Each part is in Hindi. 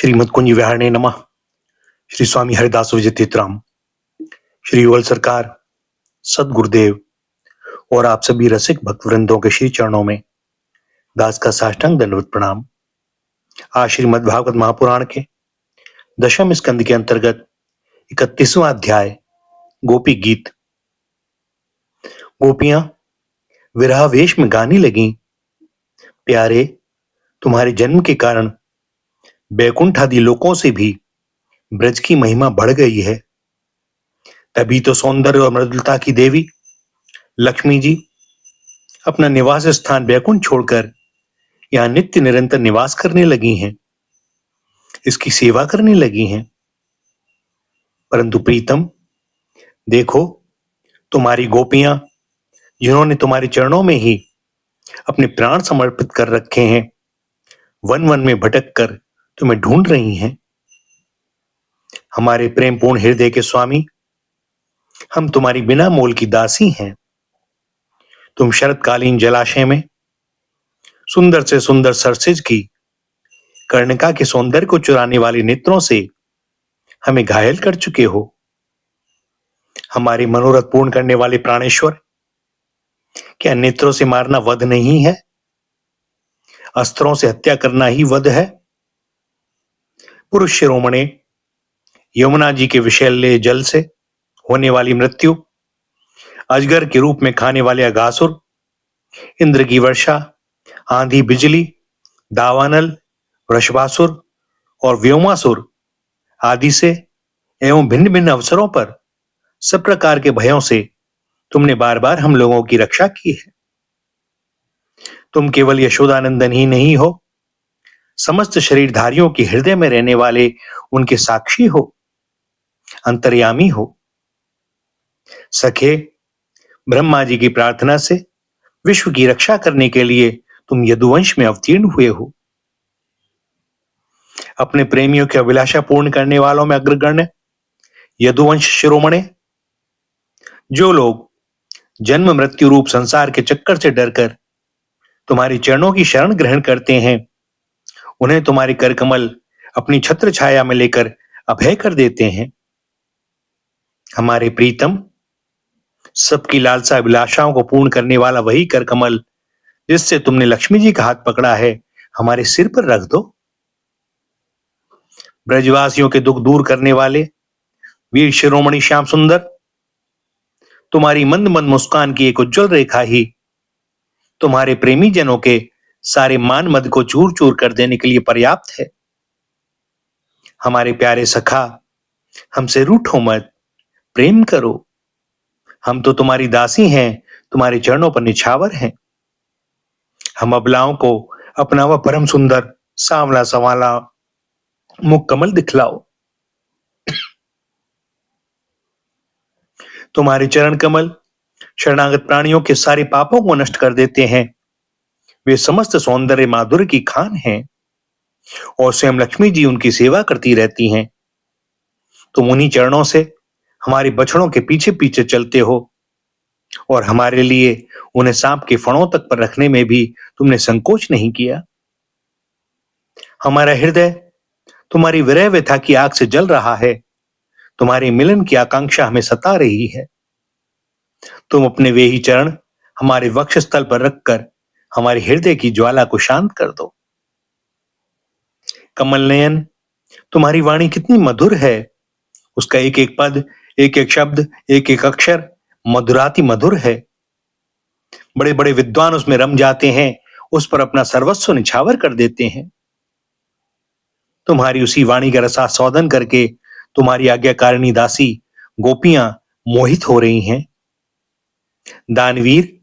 श्रीमद कुंज विहारणे नमः। श्री स्वामी हरिदास विजय तीर्थराम, श्री युगल सरकार, सदगुरुदेव और आप सभी रसिक भक्त वृंदों के श्री चरणों में दास का साष्टांग दंडवत प्रणाम। आज श्रीमद् भागवत महापुराण के दशम स्कंद के अंतर्गत 31वां अध्याय गोपी गीत। गोपियां विरह वेश में गाने लगी, प्यारे तुम्हारे जन्म के कारण बैकुंठ आदि लोकों से भी ब्रज की महिमा बढ़ गई है। तभी तो सौंदर्य और मृदुलता की देवी लक्ष्मी जी अपना निवास स्थान बैकुंठ छोड़कर यहां नित्य निरंतर निवास करने लगी हैं, इसकी सेवा करने लगी हैं। परंतु प्रीतम देखो, तुम्हारी गोपियां जिन्होंने तुम्हारे चरणों में ही अपने प्राण समर्पित कर रखे हैं, वन वन में भटक कर तुम्हें ढूंढ रही हैं। हमारे प्रेमपूर्ण हृदय के स्वामी, हम तुम्हारी बिना मोल की दासी हैं। तुम शरतकालीन जलाशय में सुंदर से सुंदर सरसिज की कर्णिका के सौंदर्य को चुराने वाले नेत्रों से हमें घायल कर चुके हो। हमारे मनोरथ पूर्ण करने वाले प्राणेश्वर, क्या नेत्रों से मारना वध नहीं है? अस्त्रों से हत्या करना ही वध है? पुरुष शिरोमणे यमुना जी के विषैले जल से होने वाली मृत्यु, अजगर के रूप में खाने वाले अघासुर, इंद्र की वर्षा, आंधी बिजली, दावानल, वृषभासुर और व्योमासुर आदि से एवं भिन्न भिन्न अवसरों पर सब प्रकार के भयों से तुमने बार बार हम लोगों की रक्षा की है। तुम केवल यशोदानंदन ही नहीं हो, समस्त शरीरधारियों के हृदय में रहने वाले उनके साक्षी हो, अंतर्यामी हो। सखे, ब्रह्मा जी की प्रार्थना से विश्व की रक्षा करने के लिए तुम यदुवंश में अवतीर्ण हुए हो। अपने प्रेमियों की अभिलाषा पूर्ण करने वालों में अग्रगण्य यदुवंश शिरोमणे, जो लोग जन्म मृत्यु रूप संसार के चक्कर से डरकर तुम्हारी चरणों की शरण ग्रहण करते हैं, उन्हें तुम्हारे करकमल अपनी छत्र छाया में लेकर अभय कर देते हैं। हमारे प्रीतम, सबकी लालसा अभिलाषाओं को पूर्ण करने वाला वही करकमल जिससे तुमने लक्ष्मी जी का हाथ पकड़ा है, हमारे सिर पर रख दो। ब्रजवासियों के दुख दूर करने वाले वीर शिरोमणि श्याम सुंदर, तुम्हारी मंद मंद मुस्कान की एक उज्जवल रेखा ही तुम्हारे प्रेमी जनों के सारे मान मद को चूर चूर कर देने के लिए पर्याप्त है। हमारे प्यारे सखा, हमसे रूठो मत, प्रेम करो। हम तो तुम्हारी दासी हैं, तुम्हारे चरणों पर निछावर हैं। हम अबलाओं को अपना वह परम सुंदर सांवला संवाला मुख कमल दिखलाओ। तुम्हारे चरण कमल शरणागत प्राणियों के सारे पापों को नष्ट कर देते हैं। वे समस्त सौंदर्य माधुर्य की खान हैं और स्वयं लक्ष्मी जी उनकी सेवा करती रहती हैं। तुम उन्हीं चरणों से हमारे बछड़ों के पीछे पीछे चलते हो और हमारे लिए उन्हें सांप के फणों तक पर रखने में भी तुमने संकोच नहीं किया। हमारा हृदय तुम्हारी विरह व्यथा की आग से जल रहा है। तुम्हारे मिलन की आकांक्षा हमें सता रही है। तुम अपने वे ही चरण हमारे वक्षस्थल पर रखकर हमारे हृदय की ज्वाला को शांत कर दो। कमल नयन, तुम्हारी वाणी कितनी मधुर है। उसका एक एक पद, एक एक शब्द, एक एक अक्षर मधुराति मधुर है। बड़े बड़े विद्वान उसमें रम जाते हैं, उस पर अपना सर्वस्व निछावर कर देते हैं। तुम्हारी उसी वाणी का रसास्वादन करके तुम्हारी आज्ञाकारिणी दासी गोपियां मोहित हो रही हैं। दानवीर,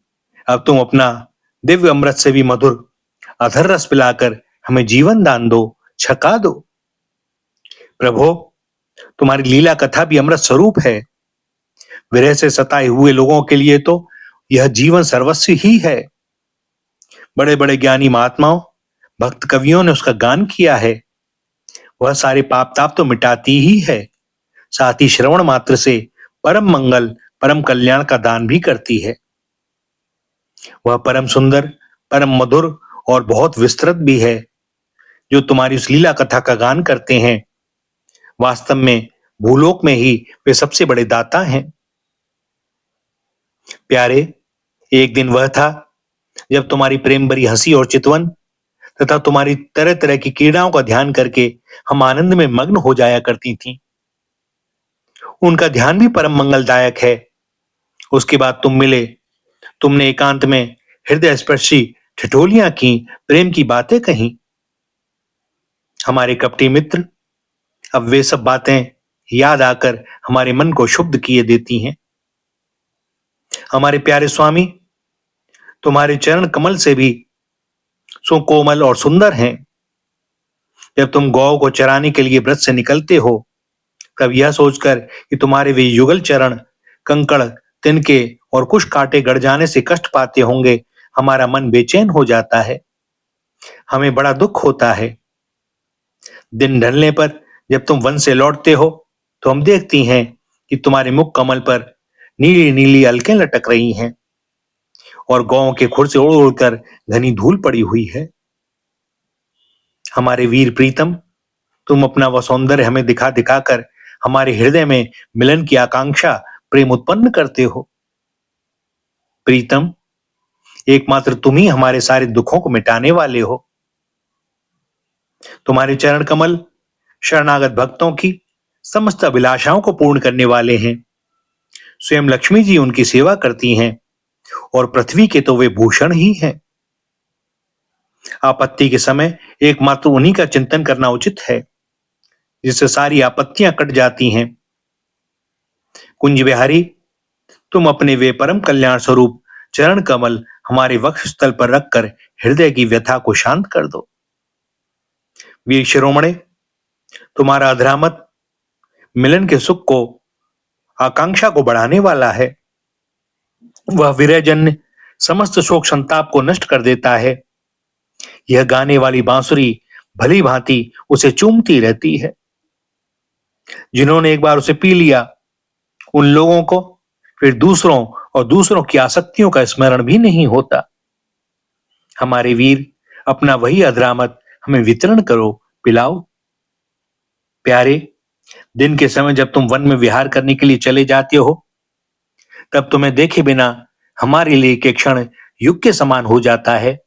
अब तुम अपना दिव्य अमृत से भी मधुर अधर रस पिलाकर हमें जीवन दान दो, छका दो। प्रभो, तुम्हारी लीला कथा भी अमृत स्वरूप है। विरह से सताए हुए लोगों के लिए तो यह जीवन सर्वस्व ही है। बड़े बड़े ज्ञानी महात्माओं, भक्त कवियों ने उसका गान किया है। वह सारे पाप ताप तो मिटाती ही है, साथ ही श्रवण मात्र से परम मंगल परम कल्याण का दान भी करती है। वह परम सुंदर, परम मधुर और बहुत विस्तृत भी है। जो तुम्हारी उस लीला कथा का गान करते हैं, वास्तव में भूलोक में ही वे सबसे बड़े दाता हैं। प्यारे, एक दिन वह था जब तुम्हारी प्रेम भरी हंसी और चितवन तथा तुम्हारी तरह तरह की क्रीड़ाओं का ध्यान करके हम आनंद में मग्न हो जाया करती थीं। उनका ध्यान भी परम मंगलदायक है। उसके बाद तुम मिले, तुमने एकांत में हृदय स्पर्शी ठिठोलियां की, प्रेम की बातें कहीं। हमारे कपटी मित्र, अब वे सब बातें याद आकर हमारे मन को शुद्ध किए देती हैं। हमारे प्यारे स्वामी, तुम्हारे चरण कमल से भी सुकोमल और सुंदर हैं। जब तुम गौ को चराने के लिए व्रत से निकलते हो, तब यह सोचकर कि तुम्हारे वे युगल चरण कंकड़, तिनके और कुछ कांटे गड़ जाने से कष्ट पाते होंगे, हमारा मन बेचैन हो जाता है। हमें बड़ा दुख होता है। दिन ढलने पर जब तुम वन से लौटते हो, तो हम देखती हैं कि तुम्हारे मुख कमल पर नीली नीली अलकें लटक रही हैं और गौ के खुर से उड़ उड़कर घनी धूल पड़ी हुई है। हमारे वीर प्रीतम, तुम अपना वह सौंदर्य हमें दिखा दिखाकर हमारे हृदय में मिलन की आकांक्षा, प्रेम उत्पन्न करते हो। प्रीतम, एकमात्र तुम ही हमारे सारे दुखों को मिटाने वाले हो। तुम्हारे चरण कमल शरणागत भक्तों की समस्त अभिलाषाओं को पूर्ण करने वाले हैं। स्वयं लक्ष्मी जी उनकी सेवा करती हैं और पृथ्वी के तो वे भूषण ही हैं। आपत्ति के समय एकमात्र उन्हीं का चिंतन करना उचित है, जिससे सारी आपत्तियां कट जाती हैं। कुंज बिहारी, तुम अपने वे परम कल्याण स्वरूप चरण कमल हमारे वक्षस्थल पर रखकर हृदय की व्यथा को शांत कर दो। वीर शिरोमणे, तुम्हारा अधरामत मिलन के सुख को, आकांक्षा को बढ़ाने वाला है। वह विरहजन्य समस्त शोक संताप को नष्ट कर देता है। यह गाने वाली बांसुरी भली भांति उसे चूमती रहती है। जिन्होंने एक बार उसे पी लिया, उन लोगों को फिर दूसरों और दूसरों की आसक्तियों का स्मरण भी नहीं होता। हमारे वीर, अपना वही अधरामत हमें वितरण करो, पिलाओ। प्यारे, दिन के समय जब तुम वन में विहार करने के लिए चले जाते हो, तब तुम्हें देखे बिना हमारे लिए एक क्षण युग के समान हो जाता है।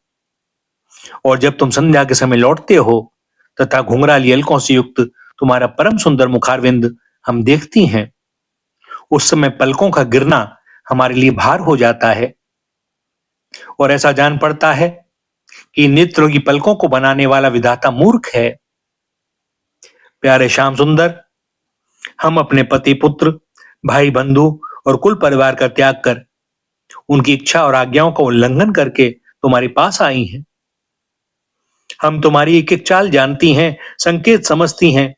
और जब तुम संध्या के समय लौटते हो तथा घुंघराली अलकों से युक्त तुम्हारा परम सुंदर मुखारविंद हम देखती हैं, उस समय पलकों का गिरना हमारे लिए भार हो जाता है और ऐसा जान पड़ता है कि नेत्रों की पलकों को बनाने वाला विधाता मूर्ख है। प्यारे श्याम सुंदर, हम अपने पति पुत्र, भाई बंधु और कुल परिवार का त्याग कर, उनकी इच्छा और आज्ञाओं का उल्लंघन करके तुम्हारे पास आई हैं। हम तुम्हारी एक एक चाल जानती हैं, संकेत समझती हैं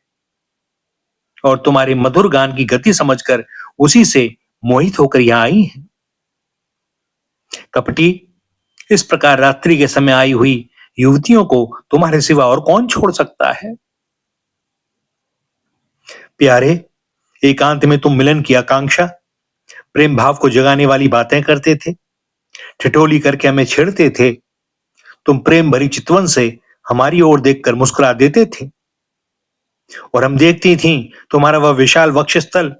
और तुम्हारे मधुर गान की गति समझकर उसी से मोहित होकर यहां आई हैं। कपटी, इस प्रकार रात्रि के समय आई हुई युवतियों को तुम्हारे सिवा और कौन छोड़ सकता है। प्यारे, एकांत में तुम मिलन की आकांक्षा, प्रेम भाव को जगाने वाली बातें करते थे, ठिठोली करके हमें छेड़ते थे। तुम प्रेम भरी चितवन से हमारी ओर देखकर मुस्कुरा देते थे और हम देखती थीं तुम्हारा वह विशाल वक्षस्थल,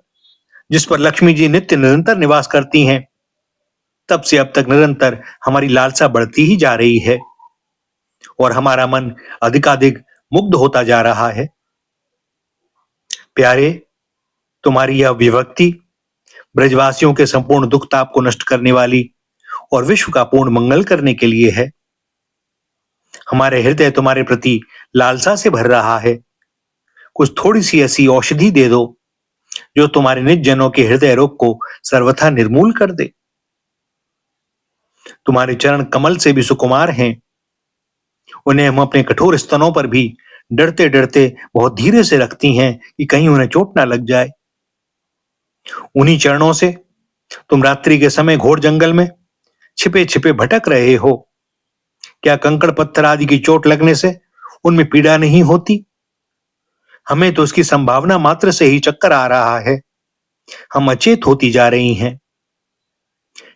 जिस पर लक्ष्मी जी नित्य निरंतर निवास करती हैं। तब से अब तक निरंतर हमारी लालसा बढ़ती ही जा रही है और हमारा मन अधिकाधिक मुग्ध होता जा रहा है। प्यारे, तुम्हारी यह विभक्ति ब्रजवासियों के संपूर्ण दुख ताप को नष्ट करने वाली और विश्व का पूर्ण मंगल करने के लिए है। हमारे हृदय तुम्हारे प्रति लालसा से भर रहा है। कुछ थोड़ी सी ऐसी औषधि दे दो जो तुम्हारे निज जनों के हृदय रोग को सर्वथा निर्मूल कर दे। तुम्हारे चरण कमल से भी सुकुमार हैं। उन्हें हम अपने कठोर स्तनों पर भी डरते डरते बहुत धीरे से रखती हैं कि कहीं उन्हें चोट ना लग जाए। उन्हीं चरणों से तुम रात्रि के समय घोर जंगल में छिपे छिपे भटक रहे हो। क्या कंकड़ पत्थर आदि की चोट लगने से उनमें पीड़ा नहीं होती? हमें तो उसकी संभावना मात्र से ही चक्कर आ रहा है। हम अचेत होती जा रही हैं।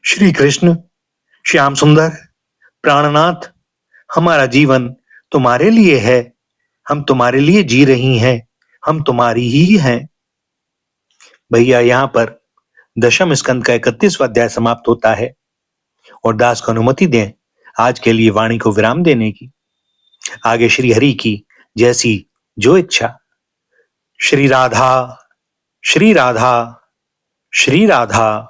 श्री कृष्ण, श्याम सुंदर, प्राणनाथ, हमारा जीवन तुम्हारे लिए है। हम तुम्हारे लिए जी रही हैं, हम तुम्हारी ही हैं। भैया यहाँ पर दशम स्कंद का 31वां अध्याय समाप्त होता है और दास को अनुमति दें आज के लिए वाणी को विराम देने की। आगे श्री हरि की जैसी जो इच्छा। श्री राधा, श्री राधा, श्री राधा।